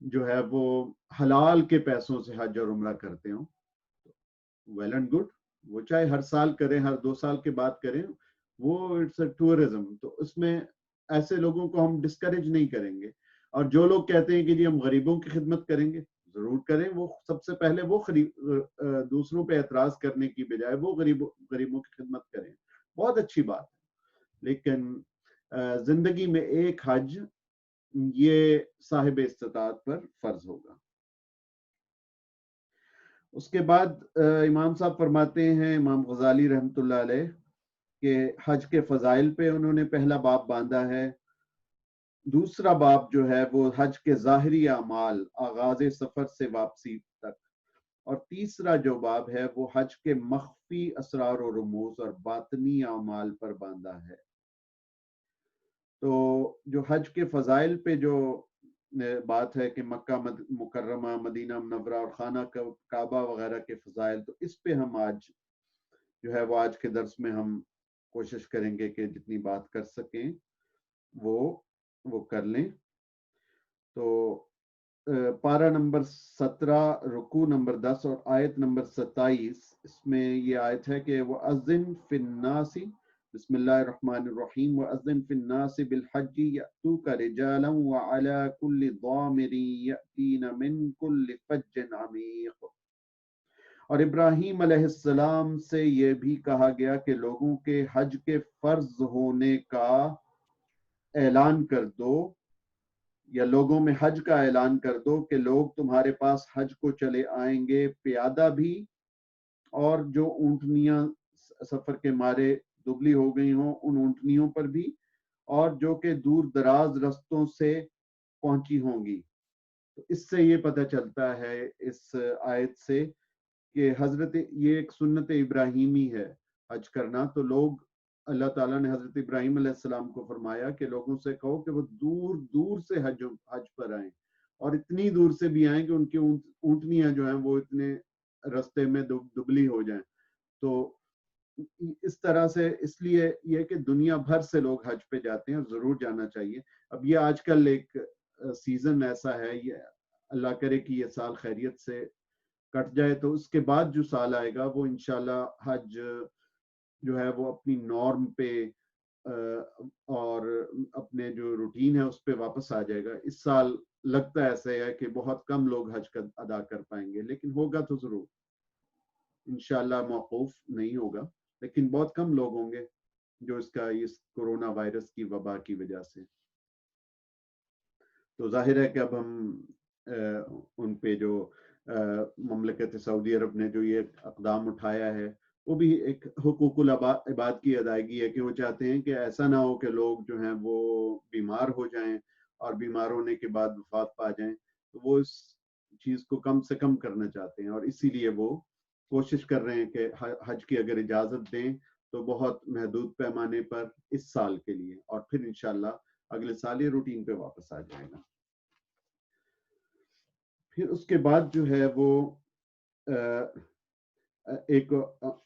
جو ہے وہ حلال کے پیسوں سے حج اور عمرہ کرتے ہوں، ویل اینڈ گڈ، وہ چاہے ہر سال کریں، ہر 2 سال کے بعد کریں، وہ اٹس اے ٹورزم، تو اس میں ایسے لوگوں کو ہم ڈسکریج نہیں کریں گے۔ اور جو لوگ کہتے ہیں کہ جی ہم غریبوں کی خدمت کریں گے، ضرور کریں، وہ سب سے پہلے وہ دوسروں پہ اعتراض کرنے کی بجائے وہ غریبوں کی خدمت کریں، بہت اچھی بات ہے۔ لیکن زندگی میں ایک حج یہ صاحب استطاعت پر فرض ہوگا۔ اس کے بعد امام صاحب فرماتے ہیں، امام غزالی رحمۃ اللہ علیہ، کہ حج کے فضائل پہ انہوں نے پہلا باب باندھا ہے، دوسرا باب جو ہے وہ حج کے ظاہری اعمال آغاز سفر سے واپسی تک، اور تیسرا جو باب ہے وہ حج کے مخفی اسرار و رموز اور باطنی اعمال پر باندھا ہے۔ تو جو حج کے فضائل پہ جو بات ہے کہ مکہ مکرمہ، مدینہ منورہ اور خانہ کعبہ وغیرہ کے فضائل، تو اس پہ ہم آج جو ہے وہ آج کے درس میں ہم کوشش کریں گے کہ جتنی بات کر سکیں وہ کر لیں۔ تو پارہ نمبر 17، رکوع نمبر 10 اور آیت نمبر 27، اس میں یہ آیت ہے کہ وَأَذِّن فِي النَّاسِ، بسم اللہ الرحمن الرحیم، وَأَذِّن فِي النَّاسِ بِالْحَجِّ يَأْتُوكَ رِجَالًا وَعَلَى كُلِّ ضَامِرٍ يَأْتِينَ مِنْ كُلِّ فَجٍّ عَمِيقٍ۔ اور ابراہیم علیہ السلام سے یہ بھی کہا گیا کہ لوگوں کے حج کے فرض ہونے کا اعلان کر دو، یا لوگوں میں حج کا اعلان کر دو کہ لوگ تمہارے پاس حج کو چلے آئیں گے، پیادہ بھی، اور جو اونٹنیاں سفر کے مارے دبلی ہو گئی ہوں ان اونٹنیوں پر بھی، اور جو کہ دور دراز رستوں سے پہنچی ہوں گی۔ تو اس سے یہ پتہ چلتا ہے اس آیت سے کہ حضرت یہ ایک سنت ابراہیمی ہے حج کرنا، تو لوگ، اللہ تعالیٰ نے حضرت ابراہیم علیہ السلام کو فرمایا کہ لوگوں سے کہو کہ وہ دور دور سے حج پر آئیں، اور اتنی دور سے بھی آئیں کہ ان کی اونٹنیاں جو ہیں وہ اتنے رستے میں دبلی ہو جائیں۔ تو اس طرح سے، اس لیے یہ کہ دنیا بھر سے لوگ حج پہ جاتے ہیں اور ضرور جانا چاہیے۔ اب یہ آج کل ایک سیزن ایسا ہے، یہ اللہ کرے کہ یہ سال خیریت سے کٹ جائے، تو اس کے بعد جو سال آئے گا وہ انشاءاللہ حج جو ہے وہ اپنی نارم پہ اور اپنے جو روٹین ہے اس پہ واپس آ جائے گا۔ اس سال لگتا ایسا ہے کہ بہت کم لوگ حج کا ادا کر پائیں گے، لیکن ہوگا تو ضرور، انشاءاللہ موقوف نہیں ہوگا، لیکن بہت کم لوگ ہوں گے جو اس کورونا وائرس کی وبا کی وجہ سے۔ تو ظاہر ہے کہ اب ہم ان پہ جو مملکت سعودی عرب نے جو یہ اقدام اٹھایا ہے وہ بھی ایک حقوق العباد کی ادائیگی ہے، کہ وہ چاہتے ہیں کہ ایسا نہ ہو کہ لوگ جو ہیں وہ بیمار ہو جائیں اور بیمار ہونے کے بعد وفات پا جائیں، تو وہ اس چیز کو کم سے کم کرنا چاہتے ہیں، اور اسی لیے وہ کوشش کر رہے ہیں کہ حج کی اگر اجازت دیں تو بہت محدود پیمانے پر اس سال کے لیے، اور پھر انشاءاللہ اگلے سال یہ روٹین پہ واپس آ جائے گا۔ پھر اس کے بعد جو ہے وہ ایک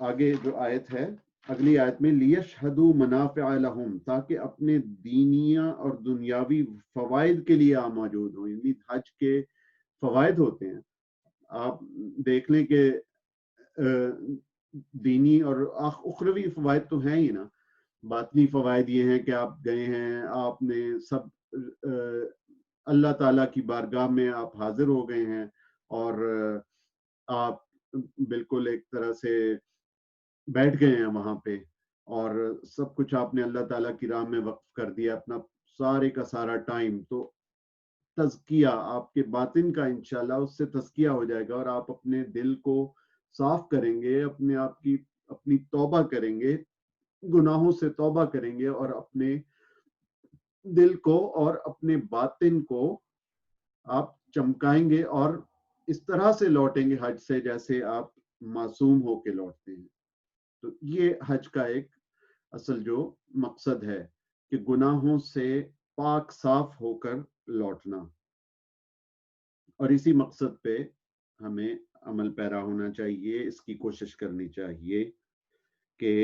آگے جو آیت ہے، اگلی آیت میں لیشہدوا منافع لہم، تاکہ اپنے دینیا اور دنیاوی فوائد کے لیے موجود ہوں، یعنی حج کے فوائد ہوتے ہیں، آپ دیکھ لیں کہ دینی اور اخروی فوائد تو ہیں ہی نا، باطنی فوائد یہ ہیں کہ آپ گئے ہیں، آپ نے سب اللہ تعالیٰ کی بارگاہ میں آپ حاضر ہو گئے ہیں، اور آپ بالکل ایک طرح سے بیٹھ گئے ہیں وہاں پہ، اور سب کچھ آپ نے اللہ تعالیٰ کی راہ میں وقف کر دیا، اپنا سارے کا سارا ٹائم۔ تو تزکیہ آپ کے باطن کا انشاءاللہ اس سے تزکیہ ہو جائے گا، اور آپ اپنے دل کو صاف کریں گے، اپنے آپ کی اپنی توبہ کریں گے، گناہوں سے توبہ کریں گے، اور اپنے دل کو اور اپنے باطن کو آپ چمکائیں گے، اور اس طرح سے لوٹیں گے حج سے جیسے آپ معصوم ہو کے لوٹتے ہیں۔ تو یہ حج کا ایک اصل جو مقصد ہے کہ گناہوں سے پاک صاف ہو کر لوٹنا، اور اسی مقصد پہ ہمیں عمل پیرا ہونا چاہیے، اس کی کوشش کرنی چاہیے کہ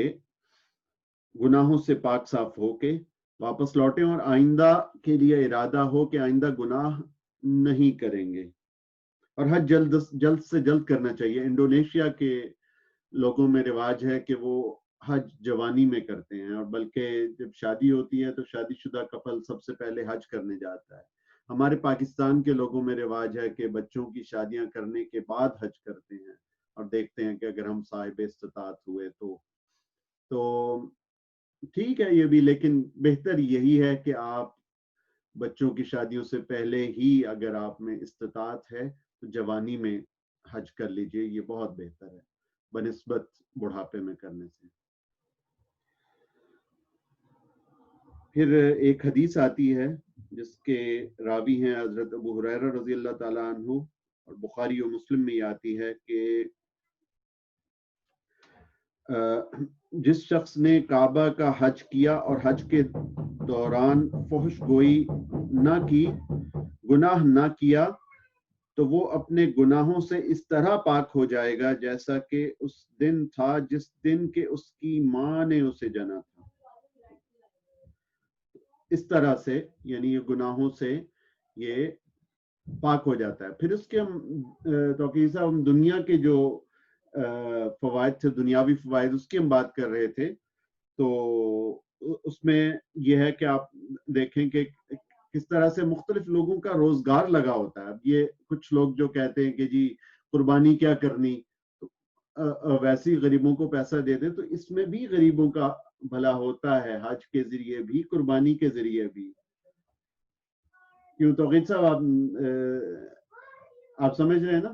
گناہوں سے پاک صاف ہو کے واپس لوٹیں، اور آئندہ کے لیے ارادہ ہو کہ آئندہ گناہ نہیں کریں گے. اور حج جلد سے جلد کرنا چاہیے. انڈونیشیا کے لوگوں میں رواج ہے کہ وہ حج جوانی میں کرتے ہیں، اور بلکہ جب شادی ہوتی ہے تو شادی شدہ کپل سب سے پہلے حج کرنے جاتا ہے. ہمارے پاکستان کے لوگوں میں رواج ہے کہ بچوں کی شادیاں کرنے کے بعد حج کرتے ہیں، اور دیکھتے ہیں کہ اگر ہم صاحب استطاعت ہوئے تو ٹھیک ہے یہ بھی، لیکن بہتر یہی ہے کہ آپ بچوں کی شادیوں سے پہلے ہی اگر آپ میں استطاعت ہے تو جوانی میں حج کر لیجئے. یہ بہت بہتر ہے بنسبت بڑھاپے میں کرنے سے. پھر ایک حدیث آتی ہے جس کے راوی ہیں حضرت ابو ہریرہ رضی اللہ تعالیٰ عنہ، اور بخاری و مسلم میں یہ آتی ہے کہ جس شخص نے کعبہ کا حج کیا اور حج کے دوران فحش گوئی نہ کی، گناہ نہ کیا، تو وہ اپنے گناہوں سے اس طرح پاک ہو جائے گا جیسا کہ اس دن تھا جس دن کہ اس کی ماں نے اسے جنا تھا. اس طرح سے یعنی یہ گناہوں سے یہ پاک ہو جاتا ہے. پھر اس کے ہم توقیر صاحب ہم دنیا کے جو فوائد تھے، دنیاوی فوائد، اس کی ہم بات کر رہے تھے. تو اس میں یہ ہے کہ آپ دیکھیں کہ کس طرح سے مختلف لوگوں کا روزگار لگا ہوتا ہے. اب یہ کچھ لوگ جو کہتے ہیں کہ جی قربانی کیا کرنی، ویسے ہی غریبوں کو پیسہ دے دیں، تو اس میں بھی غریبوں کا بھلا ہوتا ہے، حج کے ذریعے بھی، قربانی کے ذریعے بھی. کیوں توقیر صاحب آپ سمجھ رہے ہیں نا؟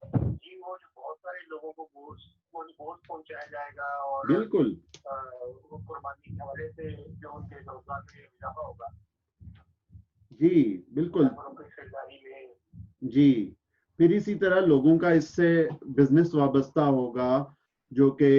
جی، وہ جو بہت سارے لوگوں کو گوشت پہنچایا جائے گا، اور بالکل قربانی کے حوالے سے جو ان کے روزگار میں اضافہ ہوگا. جی بالکل خریداری میں. جی. پھر اسی طرح لوگوں کا اس سے بزنس وابستہ ہوگا، جو کہ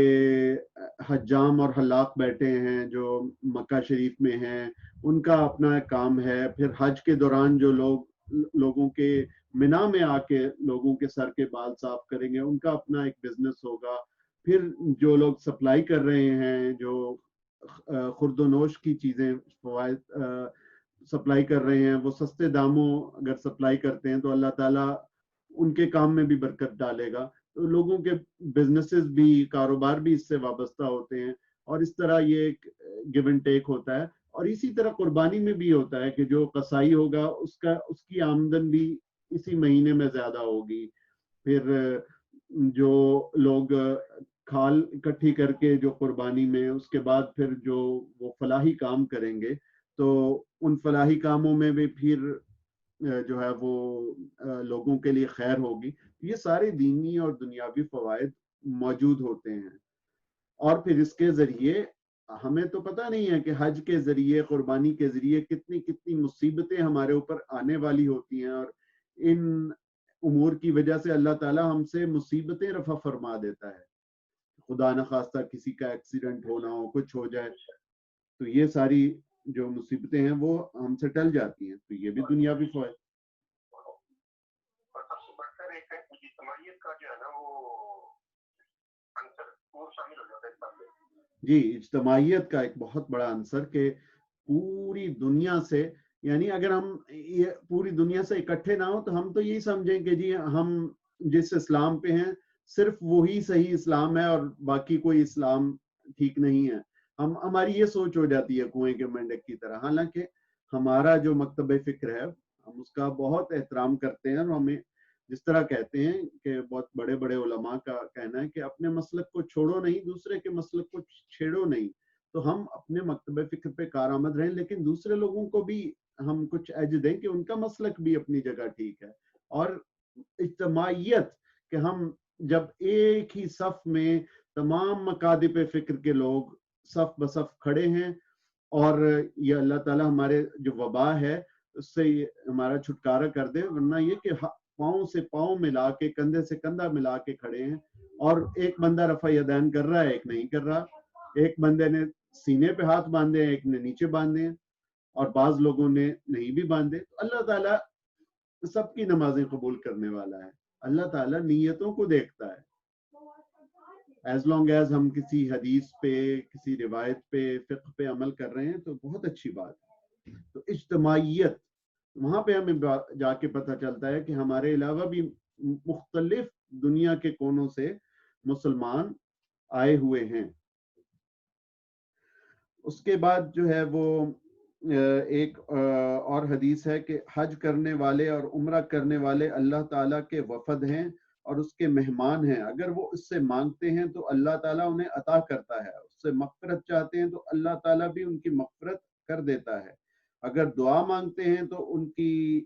حجام اور حلاق بیٹھے ہیں جو مکہ شریف میں ہیں، ان کا اپنا کام ہے. پھر حج کے دوران جو لوگوں کے منا میں آ کے لوگوں کے سر کے بال صاف کریں گے، ان کا اپنا ایک بزنس ہوگا. پھر جو لوگ سپلائی کر رہے ہیں، جو خرد و نوش کی چیزیں فوائد سپلائی کر رہے ہیں، وہ سستے داموں اگر سپلائی کرتے ہیں تو اللہ تعالیٰ ان کے کام میں بھی برکت ڈالے گا. تو لوگوں کے بزنسز بھی، کاروبار بھی اس سے وابستہ ہوتے ہیں، اور اس طرح یہ ایک گیو اینڈ ٹیک ہوتا ہے. اور اسی طرح قربانی میں بھی ہوتا ہے کہ جو قصائی ہوگا اس کی آمدن بھی اسی مہینے میں زیادہ ہوگی. پھر جو لوگ کھال اکٹھی کر کے جو قربانی میں اس کے بعد پھر جو وہ فلاحی کام کریں گے، تو ان فلاحی کاموں میں بھی پھر جو ہے وہ لوگوں کے لیے خیر ہوگی. یہ سارے دینی اور دنیاوی فوائد موجود ہوتے ہیں. اور پھر اس کے ذریعے ہمیں تو پتہ نہیں ہے کہ حج کے ذریعے، قربانی کے ذریعے کتنی مصیبتیں ہمارے اوپر آنے والی ہوتی ہیں، اور ان امور کی وجہ سے اللہ تعالیٰ ہم سے مصیبتیں رفع فرما دیتا ہے. خدا نخواستہ کسی کا ایکسیڈنٹ ہونا ہو، کچھ ہو جائے، تو یہ ساری جو مصیبتیں ہیں وہ ہم سے ٹل جاتی ہیں. تو یہ بھی دنیاوی فوائد. اور سب سے بڑھ کر ایک اجتماعیت کا جو ہے نا وہ عنصر وہ شامل ہو جاتا ہے اس بات میں. جی، اجتماعیت کا ایک بہت بڑا عنصر کہ پوری دنیا سے، یعنی اگر ہم یہ پوری دنیا سے اکٹھے نہ ہوں تو ہم تو یہی سمجھیں کہ جی ہم جس اسلام پہ ہیں صرف وہی صحیح اسلام ہے اور باقی کوئی اسلام ٹھیک نہیں ہے. ہماری یہ سوچ ہو جاتی ہے کنویں کے مینڈک کی طرح. حالانکہ ہمارا جو مکتب فکر ہے ہم اس کا بہت احترام کرتے ہیں، اور ہمیں جس طرح کہتے ہیں کہ بہت بڑے بڑے علماء کا کہنا ہے کہ اپنے مسلک کو چھوڑو نہیں، دوسرے کے مسلک کو چھیڑو نہیں. تو ہم اپنے مکتب فکر پہ کارآمد رہیں، لیکن دوسرے لوگوں کو بھی ہم کچھ ایج دیں کہ ان کا مسلک بھی اپنی جگہ ٹھیک ہے. اور اجتماعیت کہ ہم جب ایک ہی صف میں تمام مکاتب فکر کے لوگ صف بصف کھڑے ہیں، اور یہ اللہ تعالیٰ ہمارے جو وبا ہے اس سے ہمارا چھٹکارا کر دے. ورنہ یہ کہ پاؤں سے پاؤں ملا کے، کندھے سے کندھا ملا کے کھڑے ہیں، اور ایک بندہ رفع یدین کر رہا ہے، ایک نہیں کر رہا. ایک بندے نے سینے پہ ہاتھ باندھے ہیں، ایک نے نیچے باندھے ہیں، اور بعض لوگوں نے نہیں بھی باندھے. تو اللہ تعالیٰ سب کی نمازیں قبول کرنے والا ہے. اللہ تعالیٰ نیتوں کو دیکھتا ہے. ایز لانگ ایز ہم کسی حدیث پہ، کسی روایت پہ، فقہ پہ عمل کر رہے ہیں تو بہت اچھی بات ہے. تو اجتماعیت وہاں پہ ہمیں جا کے پتہ چلتا ہے کہ ہمارے علاوہ بھی مختلف دنیا کے کونوں سے مسلمان آئے ہوئے ہیں۔ اس کے بعد جو ہے وہ ایک اور حدیث ہے کہ حج کرنے والے اور عمرہ کرنے والے اللہ تعالیٰ کے وفد ہیں اور اس کے مہمان ہیں، اگر وہ اس سے مانگتے ہیں تو اللہ تعالیٰ انہیں عطا کرتا ہے، اس سے مغفرت چاہتے ہیں تو اللہ تعالیٰ بھی ان کی مغفرت کر دیتا ہے، اگر دعا مانگتے ہیں تو ان کی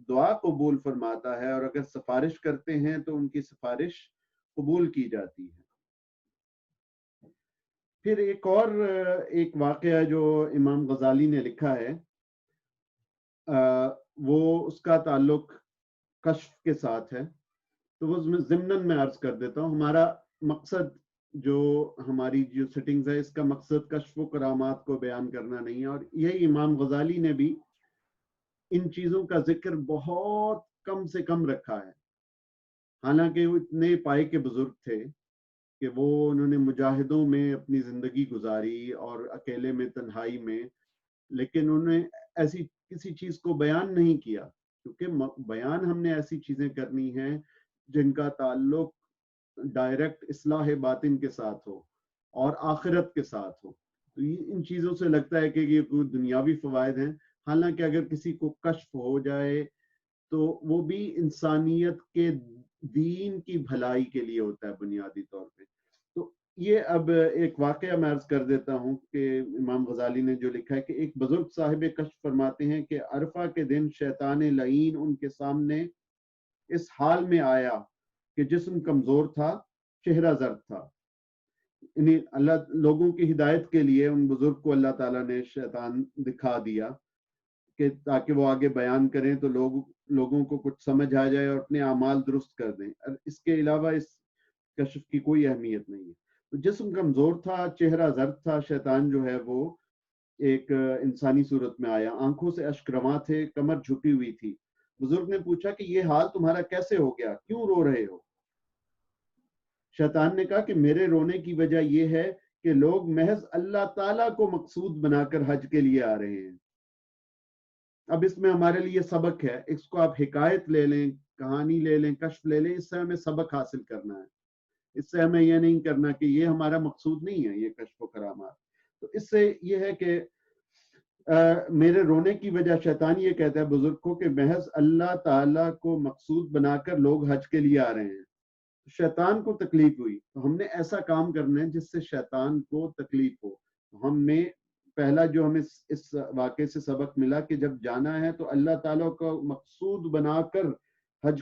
دعا قبول فرماتا ہے، اور اگر سفارش کرتے ہیں تو ان کی سفارش قبول کی جاتی ہے۔ پھر ایک واقعہ جو امام غزالی نے لکھا ہے وہ اس کا تعلق کشف کے ساتھ ہے، تو وہ ضمناً میں عرض کر دیتا ہوں۔ ہمارا مقصد جو ہماری جو سٹنگز ہے، اس کا مقصد کشف و کرامات کو بیان کرنا نہیں ہے، اور یہی امام غزالی نے بھی ان چیزوں کا ذکر بہت کم سے کم رکھا ہے، حالانکہ وہ اتنے پائے کے بزرگ تھے کہ انہوں نے مجاہدوں میں اپنی زندگی گزاری اور اکیلے میں تنہائی میں، لیکن انہوں نے ایسی کسی چیز کو بیان نہیں کیا، کیونکہ بیان ہم نے ایسی چیزیں کرنی ہیں جن کا تعلق ڈائریکٹ اصلاح باطن کے ساتھ ہو اور آخرت کے ساتھ ہو، تو ان چیزوں سے لگتا ہے کہ یہ کوئی دنیاوی فوائد ہیں، حالانکہ اگر کسی کو کشف ہو جائے تو وہ بھی انسانیت کے دین کی بھلائی کے لیے ہوتا ہے بنیادی طور پہ۔ تو یہ اب ایک واقعہ میں عرض کر دیتا ہوں کہ امام غزالی نے جو لکھا ہے کہ ایک بزرگ صاحب کشف فرماتے ہیں کہ عرفہ کے دن شیطان لعین ان کے سامنے اس حال میں آیا کہ جسم کمزور تھا، چہرہ زرد تھا، یعنی اللہ لوگوں کی ہدایت کے لیے ان بزرگ کو اللہ تعالیٰ نے شیطان دکھا دیا کہ تاکہ وہ آگے بیان کریں تو لوگوں کو کچھ سمجھ آ جائے اور اپنے اعمال درست کر دیں، اس کے علاوہ اس کشف کی کوئی اہمیت نہیں ہے۔ تو جسم کمزور تھا، چہرہ زرد تھا، شیطان جو ہے وہ ایک انسانی صورت میں آیا، آنکھوں سے اشک رواں تھے، کمر جھکی ہوئی تھی۔ بزرگ نے پوچھا کہ یہ حال تمہارا کیسے ہو گیا، کیوں رو رہے ہو؟ شیطان نے کہا کہ میرے رونے کی وجہ یہ ہے کہ لوگ محض اللہ تعالیٰ کو مقصود بنا کر حج کے لیے آ رہے ہیں۔ اب اس میں ہمارے لیے سبق ہے، اس کو آپ حکایت لے لیں، کہانی لے لیں، کشف لے لیں، اس سے ہمیں سبق حاصل کرنا ہے، اس سے ہمیں یہ نہیں کرنا کہ یہ ہمارا مقصود نہیں ہے یہ کشف و کرامات۔ تو اس سے یہ ہے کہ میرے رونے کی وجہ، شیطان یہ کہتا ہے بزرگ کو کہ محض اللہ تعالیٰ کو مقصود بنا کر لوگ حج کے لیے آ رہے ہیں، شیطان کو تکلیف ہوئی، تو ہم نے ایسا کام کرنا ہے جس سے شیطان کو تکلیف ہو۔ ہم نے پہلا جو ہمیں اس واقعے سے سبق ملا کہ جب جانا ہے تو اللہ تعالیٰ کو مقصود بنا کر حج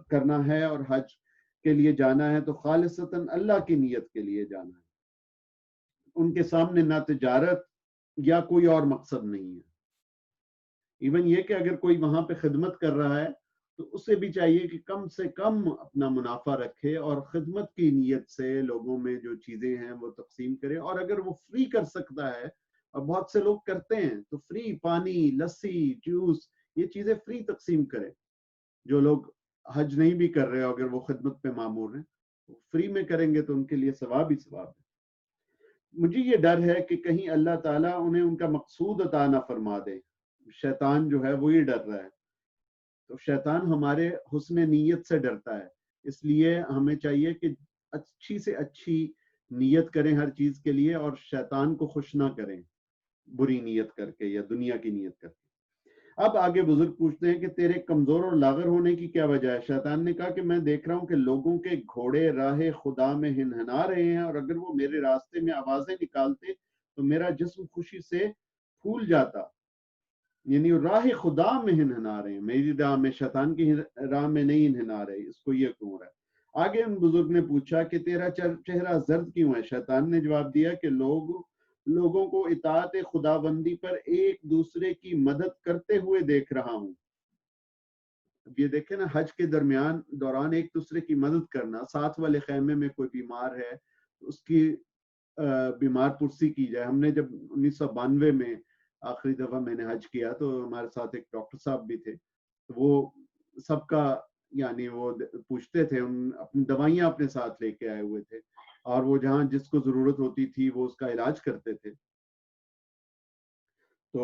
کرنا ہے، اور حج کے لیے جانا ہے تو خالصتاً اللہ کی نیت کے لیے جانا ہے، ان کے سامنے نہ تجارت یا کوئی اور مقصد نہیں ہے۔ ایون یہ کہ اگر کوئی وہاں پہ خدمت کر رہا ہے تو اسے بھی چاہیے کہ کم سے کم اپنا منافع رکھے اور خدمت کی نیت سے لوگوں میں جو چیزیں ہیں وہ تقسیم کرے، اور اگر وہ فری کر سکتا ہے، اور بہت سے لوگ کرتے ہیں، تو فری پانی، لسی، جوس، یہ چیزیں فری تقسیم کرے۔ جو لوگ حج نہیں بھی کر رہے اگر وہ خدمت پہ مامور ہیں، فری میں کریں گے تو ان کے لیے ثواب ہی ثواب ہے۔ مجھے یہ ڈر ہے کہ کہیں اللہ تعالیٰ انہیں ان کا مقصود عطا نہ فرما دے، شیطان جو ہے وہ یہ ڈر رہا ہے۔ تو شیطان ہمارے حسن نیت سے ڈرتا ہے، اس لیے ہمیں چاہیے کہ اچھی سے اچھی نیت کریں ہر چیز کے لیے، اور شیطان کو خوش نہ کریں بری نیت کر کے یا دنیا کی نیت کر کے۔ اب آگے بزرگ پوچھتے ہیں کہ تیرے کمزور اور لاغر ہونے کی کیا وجہ ہے؟ شیطان نے کہا کہ میں دیکھ رہا ہوں کہ لوگوں کے گھوڑے راہ خدا میں ہنہنا رہے ہیں، اور اگر وہ میرے راستے میں آوازیں نکالتے تو میرا جسم خوشی سے پھول جاتا، یعنی راہ خدا میں ہنہنا رہے ہیں، میری راہ میں، شیطان کی راہ میں نہیں ہنہنا رہے، اس کو یہ کیوں رہا ہے؟ آگے ان بزرگ نے پوچھا کہ تیرا چہرہ زرد کیوں ہے؟ شیطان نے جواب دیا کہ لوگوں کو اطاعت خداوندی پر ایک دوسرے کی مدد کرتے ہوئے دیکھ رہا ہوں۔ اب یہ دیکھیں نا، حج کے دوران ایک دوسرے کی مدد کرنا، ساتھ والے خیمے میں کوئی بیمار ہے تو اس کی بیمار پرسی کی جائے۔ ہم نے جب 1992 میں آخری دفعہ میں نے حج کیا تو ہمارے ساتھ ایک ڈاکٹر صاحب بھی تھے، تو وہ سب کا یعنی وہ پوچھتے تھے، اپنی دوائیاں اپنے ساتھ لے کے آئے ہوئے تھے، اور وہ جہاں جس کو ضرورت ہوتی تھی وہ اس کا علاج کرتے تھے۔ تو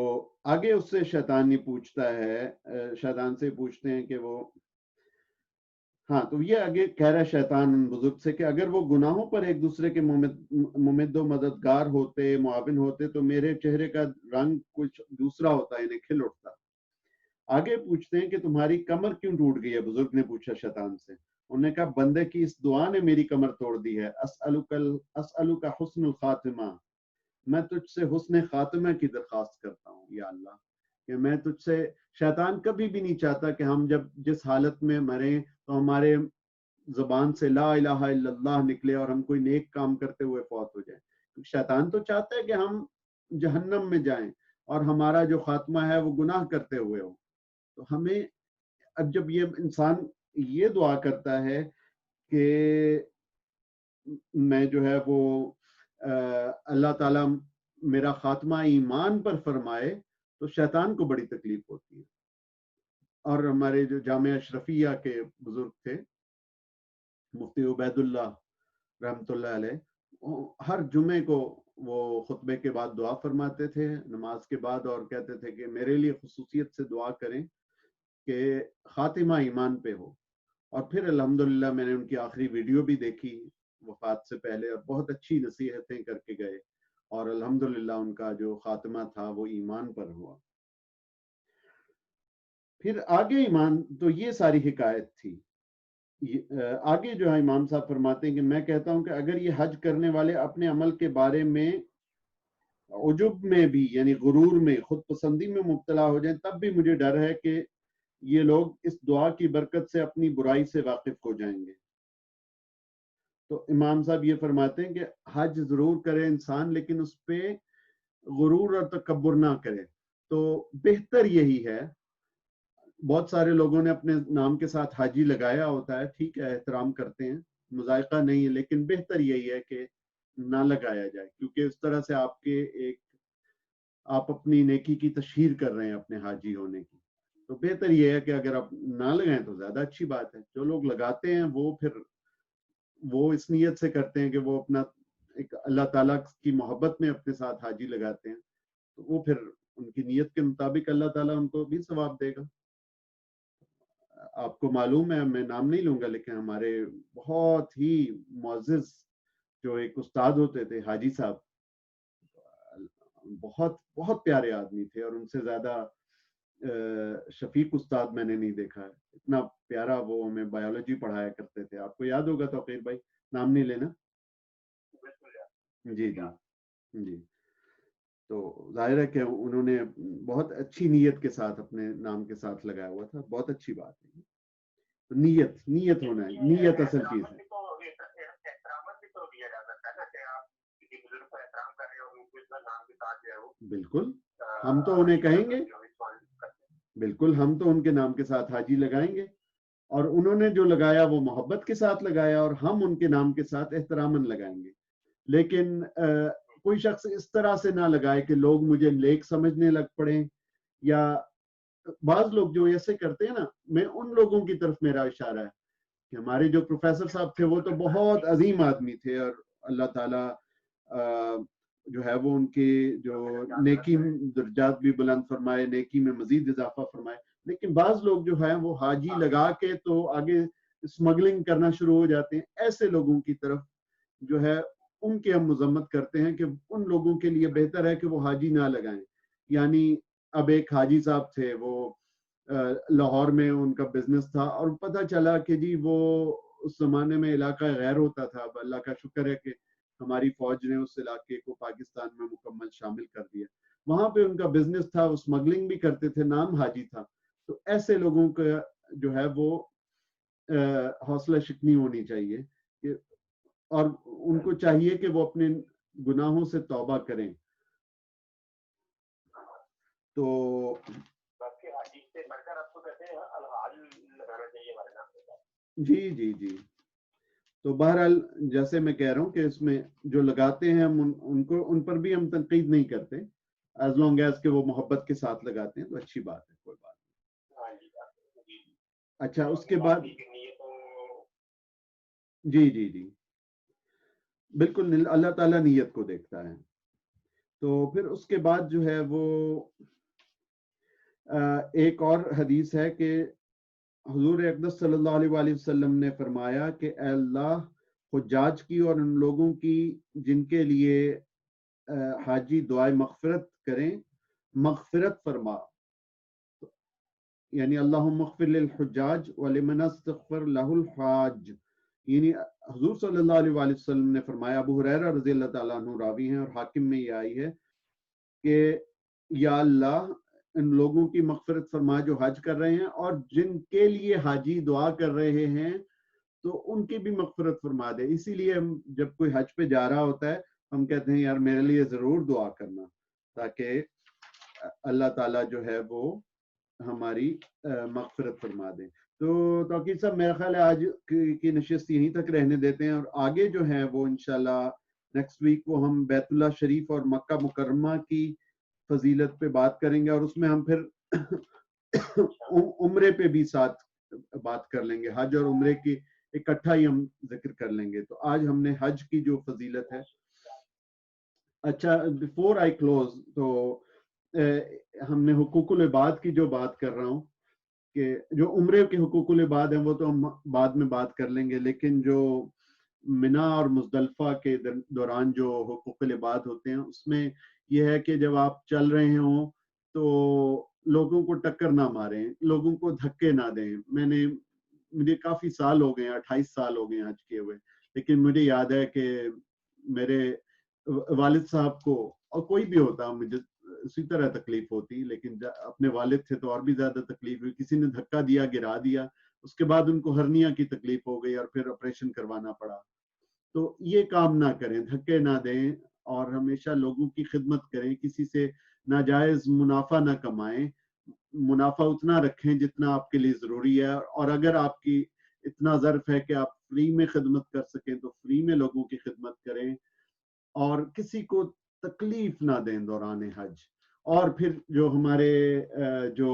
آگے اس سے شیطان یہ پوچھتا ہے، شیطان سے پوچھتے ہیں کہ وہ، ہاں تو یہ آگے کہہ رہا ہے شیطان ان بزرگ سے کہ اگر وہ گناہوں پر ایک دوسرے کے ممد و مددگار ہوتے، معاون ہوتے، تو میرے چہرے کا رنگ کچھ دوسرا ہوتا، انہیں کھل اٹھتا۔ آگے پوچھتے ہیں کہ تمہاری کمر کیوں ٹوٹ گئی ہے؟ بزرگ نے پوچھا شیطان سے۔ انہوں نے کہا بندے کی اس دعا نے میری کمر توڑ دی ہے۔ اسألک حسن الخاتمہ، میں تجھ سے حسن خاتمہ کی درخواست کرتا ہوں یا اللہ، کہ میں تجھ سے، شیطان کبھی بھی نہیں چاہتا کہ ہم جب جس حالت میں مریں تو ہمارے زبان سے لا الہ الا اللہ نکلے اور ہم کوئی نیک کام کرتے ہوئے فوت ہو جائیں۔ شیطان تو چاہتا ہے کہ ہم جہنم میں جائیں اور ہمارا جو خاتمہ ہے وہ گناہ کرتے ہوئے ہو۔ تو ہمیں اب جب یہ انسان یہ دعا کرتا ہے کہ میں جو ہے وہ اللہ تعالیٰ میرا خاتمہ ایمان پر فرمائے، تو شیطان کو بڑی تکلیف ہوتی ہے۔ اور ہمارے جو جامعہ اشرفیہ کے بزرگ تھے مفتی عبید اللہ رحمۃ اللہ علیہ، ہر جمعے کو وہ خطبے کے بعد دعا فرماتے تھے نماز کے بعد، اور کہتے تھے کہ میرے لیے خصوصیت سے دعا کریں کہ خاتمہ ایمان پہ ہو۔ اور پھر الحمدللہ میں نے ان کی آخری ویڈیو بھی دیکھی وفات سے پہلے، اور بہت اچھی نصیحتیں کر کے گئے، اور الحمدللہ ان کا جو خاتمہ تھا وہ ایمان پر ہوا۔ پھر آگے ایمان، تو یہ ساری حکایت تھی۔ آگے جو ہے امام صاحب فرماتے ہیں کہ میں کہتا ہوں کہ اگر یہ حج کرنے والے اپنے عمل کے بارے میں عجب میں بھی، یعنی غرور میں، خود پسندی میں مبتلا ہو جائیں، تب بھی مجھے ڈر ہے کہ یہ لوگ اس دعا کی برکت سے اپنی برائی سے واقف ہو جائیں گے۔ تو امام صاحب یہ فرماتے ہیں کہ حج ضرور کرے انسان، لیکن اس پہ غرور اور تکبر نہ کرے۔ تو بہتر یہی ہے، بہت سارے لوگوں نے اپنے نام کے ساتھ حاجی لگایا ہوتا ہے، ٹھیک ہے، احترام کرتے ہیں، مذائقہ نہیں ہے، لیکن بہتر یہی ہے کہ نہ لگایا جائے، کیونکہ اس طرح سے آپ اپنی نیکی کی تشہیر کر رہے ہیں اپنے حاجی ہونے کی۔ تو بہتر یہ ہے کہ اگر آپ نہ لگائیں تو زیادہ اچھی بات ہے۔ جو لوگ لگاتے ہیں وہ اس نیت سے کرتے ہیں کہ وہ اپنا ایک اللہ تعالیٰ کی محبت میں اپنے ساتھ حاجی لگاتے ہیں، تو وہ پھر ان کی نیت کے مطابق اللہ تعالیٰ ان کو بھی ثواب دے گا۔ آپ کو معلوم ہے، میں نام نہیں لوں گا، لیکن ہمارے بہت ہی معزز جو ایک استاد ہوتے تھے حاجی صاحب، بہت بہت پیارے آدمی تھے، اور ان سے زیادہ شفیق استاد میں نے نہیں دیکھا ہے۔ اتنا پیارا، وہ ہمیں بایولوجی پڑھایا کرتے تھے، آپ کو یاد ہوگا توقیر بھائی، نام نہیں لینا۔ جی جی جی۔ تو ظاہر ہے کہ انہوں نے بہت اچھی نیت کے ساتھ اپنے نام کے ساتھ لگایا ہوا تھا، بہت اچھی بات ہے۔ تو نیت ہونا ہے، نیت اصل چیز ہے۔ بالکل، ہم تو انہیں کہیں گے، بالکل ہم تو ان کے نام کے ساتھ حاجی لگائیں گے، اور انہوں نے جو لگایا وہ محبت کے ساتھ لگایا، اور ہم ان کے نام کے ساتھ احتراماً لگائیں گے۔ لیکن کوئی شخص اس طرح سے نہ لگائے کہ لوگ مجھے نیک سمجھنے لگ پڑیں، یا بعض لوگ جو ایسے کرتے ہیں نا، میں ان لوگوں کی طرف میرا اشارہ ہے کہ ہمارے جو پروفیسر صاحب تھے وہ تو بہت عظیم آدمی تھے، اور اللہ تعالیٰ جو ہے وہ ان کی جو نیکی درجات بھی بلند فرمائے، نیکی میں مزید اضافہ فرمائے۔ لیکن بعض لوگ جو ہیں وہ حاجی لگا کے تو آگے اسمگلنگ کرنا شروع ہو جاتے ہیں۔ ایسے لوگوں کی طرف جو ہے ان کی ہم مذمت کرتے ہیں کہ ان لوگوں کے لیے بہتر ہے کہ وہ حاجی نہ لگائیں۔ یعنی اب ایک حاجی صاحب تھے، وہ لاہور میں ان کا بزنس تھا، اور پتہ چلا کہ جی وہ اس زمانے میں علاقہ غیر ہوتا تھا، اب اللہ کا شکر ہے کہ ہماری فوج نے اس علاقے کو پاکستان میں مکمل شامل کر دیا۔ وہاں پہ ان کا بزنس تھا، وہ اسمگلنگ بھی کرتے تھے، نام حاجی تھا۔ تو ایسے لوگوں کا جو ہے وہ حوصلہ شکنی ہونی چاہیے، کہ اور ان کو چاہیے کہ وہ اپنے گناہوں سے توبہ کریں۔ تو جی جی جی، تو بہرحال جیسے میں کہہ رہا ہوں کہ اس میں جو لگاتے ہیں ہم ان پر بھی ہم تنقید نہیں کرتے، ایز لانگ ایز کہ وہ محبت کے ساتھ لگاتے ہیں تو اچھی بات ہے، کوئی بات نہیں۔ اچھا، اس کے بعد جی جی جی بالکل، اللہ تعالیٰ نیت کو دیکھتا ہے۔ تو پھر اس کے بعد جو ہے وہ ایک اور حدیث ہے کہ حضور اقدس صلی اللہ علیہ وآلہ وسلم نے فرمایا کہ اے اللہ حجاج کی اور ان لوگوں کی جن کے لیے حاجی دعائے مغفرت کریں مغفرت فرما، یعنی اللہم اغفر للحجاج ولمن استغفر لہ الحاج، یعنی حضور صلی اللہ علیہ وآلہ وسلم نے فرمایا، ابو ہریرہ رضی اللہ تعالیٰ عنہ راوی ہیں اور حاکم میں یہ آئی ہے کہ یا اللہ ان لوگوں کی مغفرت فرما جو حج کر رہے ہیں، اور جن کے لیے حاجی دعا کر رہے ہیں تو ان کی بھی مغفرت فرما دے۔ اسی لیے ہم جب کوئی حج پہ جا رہا ہوتا ہے ہم کہتے ہیں یار میرے لیے ضرور دعا کرنا، تاکہ اللہ تعالیٰ جو ہے وہ ہماری مغفرت فرما دیں۔ تو توقیر صاحب میرا خیال ہے آج کی نشست یہیں تک رہنے دیتے ہیں، اور آگے جو ہے وہ انشاءاللہ نیکسٹ ویک وہ ہم بیت اللہ شریف اور مکہ مکرمہ کی فضیلت پہ بات کریں گے، اور اس میں ہم پھر عمرے پہ بھی ساتھ بات کر لیں گے، حج اور عمرے کی اکٹھا ہی ہم ذکر کر لیں گے۔ تو آج ہم نے حج کی جو فضیلت ہے، اچھا بیفور آئی کلوز، تو ہم نے حقوق العباد کی جو بات کر رہا ہوں کہ جو عمرے کے حقوق العباد ہیں وہ تو ہم بعد میں بات کر لیں گے، لیکن جو منا اور مزدلفہ کے دوران جو حقوق العباد ہوتے ہیں اس میں یہ ہے کہ جب آپ چل رہے ہوں تو لوگوں کو ٹکر نہ ماریں، لوگوں کو دھکے نہ دیں۔ مجھے کافی سال ہو گئے ہیں، 28 سال ہو گئے ہیں حج کیے ہوئے، لیکن مجھے یاد ہے کہ میرے والد صاحب کو، اور کوئی بھی ہوتا مجھے اسی طرح تکلیف ہوتی، لیکن اپنے والد تھے تو اور بھی زیادہ تکلیف ہوئی، کسی نے دھکا دیا، گرا دیا، اس کے بعد ان کو ہرنیا کی تکلیف ہو گئی اور پھر آپریشن کروانا پڑا۔ تو یہ کام نہ کریں، دھکے نہ دیں، اور ہمیشہ لوگوں کی خدمت کریں، کسی سے ناجائز منافع نہ کمائیں، منافع اتنا رکھیں جتنا آپ کے لیے ضروری ہے، اور اگر آپ کی اتنا ظرف ہے کہ آپ فری میں خدمت کر سکیں تو فری میں لوگوں کی خدمت کریں، اور کسی کو تکلیف نہ دیں دوران حج۔ اور پھر جو ہمارے جو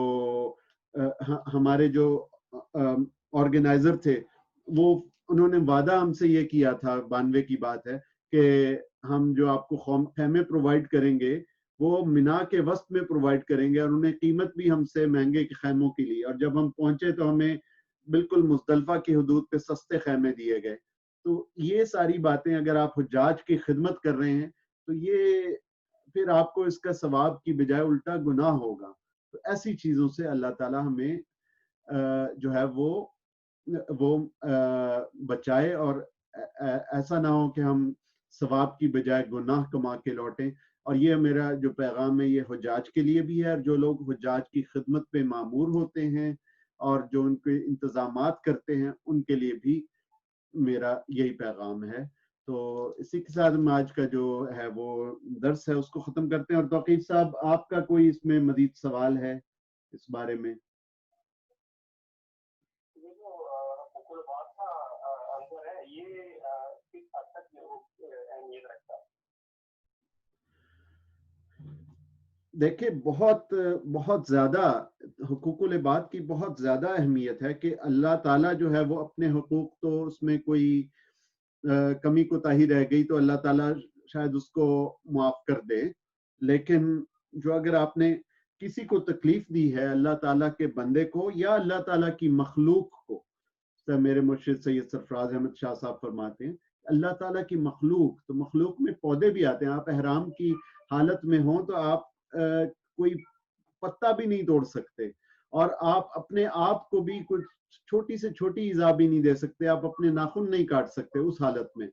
آرگنائزر تھے وہ انہوں نے وعدہ ہم سے یہ کیا تھا، 92 کی بات ہے، کہ ہم جو آپ کو خیمے پرووائڈ کریں گے وہ منا کے وسط میں پرووائڈ کریں گے، اور انہیں قیمت بھی ہم سے مہنگے خیموں کی لی، اور جب ہم پہنچے تو ہمیں بالکل مزدلفہ کی حدود پہ سستے خیمے دیے گئے۔ تو یہ ساری باتیں اگر آپ حجاج کی خدمت کر رہے ہیں تو یہ پھر آپ کو اس کا ثواب کی بجائے الٹا گناہ ہوگا۔ تو ایسی چیزوں سے اللہ تعالیٰ ہمیں جو ہے وہ بچائے، اور ایسا نہ ہو کہ ہم ثواب کی بجائے گناہ کما کے لوٹیں۔ اور یہ میرا جو پیغام ہے یہ حجاج کے لیے بھی ہے، اور جو لوگ حجاج کی خدمت پہ مامور ہوتے ہیں اور جو ان کے انتظامات کرتے ہیں ان کے لیے بھی میرا یہی پیغام ہے۔ تو اسی کے ساتھ ہم آج کا جو ہے وہ درس ہے اس کو ختم کرتے ہیں، اور توقیر صاحب آپ کا کوئی اس میں مزید سوال ہے اس بارے میں؟ یہ جو حقوق العباد کا عنصر ہے یہ کس حد تک اہمیت رکھتا ہے؟ دیکھیں بہت بہت زیادہ حقوق العباد کی بہت زیادہ اہمیت ہے، کہ اللہ تعالیٰ جو ہے وہ اپنے حقوق، تو اس میں کوئی کمی کوتاہی رہ گئی تو اللہ تعالیٰ شاید اس کو معاف کر دے، لیکن جو اگر آپ نے کسی کو تکلیف دی ہے اللہ تعالیٰ کے بندے کو یا اللہ تعالیٰ کی مخلوق کو، میرے مرشد سید سرفراز احمد شاہ صاحب فرماتے ہیں اللہ تعالیٰ کی مخلوق، تو مخلوق میں پودے بھی آتے ہیں، آپ احرام کی حالت میں ہوں تو آپ کوئی پتا بھی نہیں توڑ سکتے، اور آپ اپنے آپ کو بھی کچھ چھوٹی سے چھوٹی ایذا بھی نہیں دے سکتے، آپ اپنے ناخن نہیں کاٹ سکتے اس حالت میں،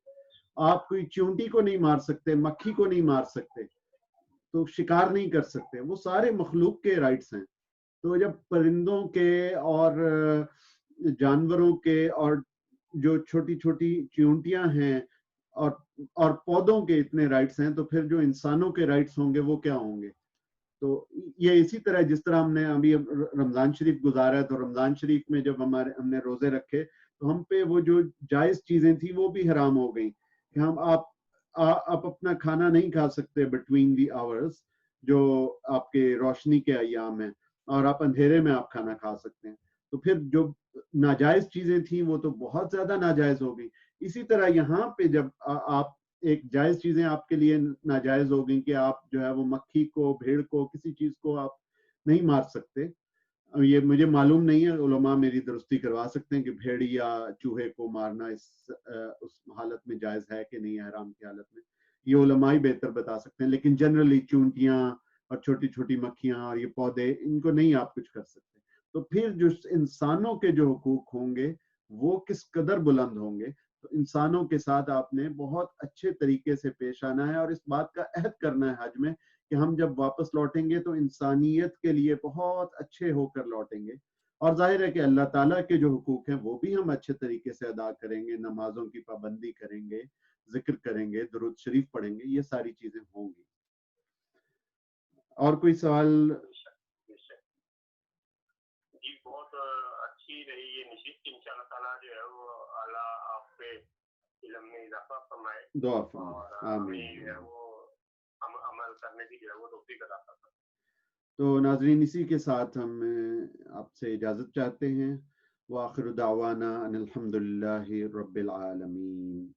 آپ کوئی چونٹی کو نہیں مار سکتے، مکھی کو نہیں مار سکتے، تو شکار نہیں کر سکتے، وہ سارے مخلوق کے رائٹس ہیں۔ تو جب پرندوں کے اور جانوروں کے اور جو چھوٹی چھوٹی چیونٹیاں ہیں اور پودوں کے اتنے رائٹس ہیں، تو پھر جو انسانوں کے رائٹس ہوں گے وہ کیا ہوں گے؟ تو یہ اسی طرح جس طرح ہم نے ابھی رمضان شریف گزارا ہے، تو رمضان شریف میں جب ہم نے روزے رکھے تو ہم پہ وہ جو جائز چیزیں تھیں وہ بھی حرام ہو گئیں، کہ آپ اپنا کھانا نہیں کھا سکتے بٹوین دی آورز جو آپ کے روشنی کے ایام ہیں، اور آپ اندھیرے میں آپ کھانا کھا سکتے ہیں، تو پھر جو ناجائز چیزیں تھیں وہ تو بہت زیادہ ناجائز ہو گئی۔ اسی طرح یہاں پہ جب آپ ایک جائز چیزیں آپ کے لیے ناجائز ہو گئیں کہ آپ جو ہے وہ مکھی کو، بھیڑ کو، کسی چیز کو آپ نہیں مار سکتے. یہ مجھے معلوم نہیں ہے، علماء میری درستی کروا سکتے ہیں کہ بھیڑی یا چوہے کو مارنا اس حالت میں جائز ہے کہ نہیں ہے، حرام کی حالت میں. یہ علماء ہی بہتر بتا سکتے ہیں، لیکن جنرلی چونٹیاں اور چھوٹی چھوٹی مکھیاں اور یہ پودے، ان کو نہیں آپ کچھ کر سکتے. تو پھر جو انسانوں کے جو حقوق ہوں گے وہ کس قدر بلند ہوں گے. تو انسانوں کے ساتھ آپ نے بہت اچھے طریقے سے پیش آنا ہے، اور اس بات کا عہد کرنا ہے حج میں کہ ہم جب واپس لوٹیں گے تو انسانیت کے لیے بہت اچھے ہو کر لوٹیں گے. اور ظاہر ہے کہ اللہ تعالیٰ کے جو حقوق ہیں وہ بھی ہم اچھے طریقے سے ادا کریں گے، نمازوں کی پابندی کریں گے، ذکر کریں گے، درود شریف پڑھیں گے، یہ ساری چیزیں ہوں گی. اور کوئی سوال؟ جی بہت اچھی رہی یہ نشست، انشاءاللہ تعالیٰ جو ہے وہ اعلیٰ آپ پہ علم میں اضافہ فرمائے، دعا اور فرمائے، ہمیں آمین. جو ہے وہ عمل کرنے کی جو ہے وہ توفیق عطا فرمائے. تو ناظرین، اسی کے ساتھ ہم آپ سے اجازت چاہتے ہیں. وآخر دعوانا ان الحمد للہ رب العالمین.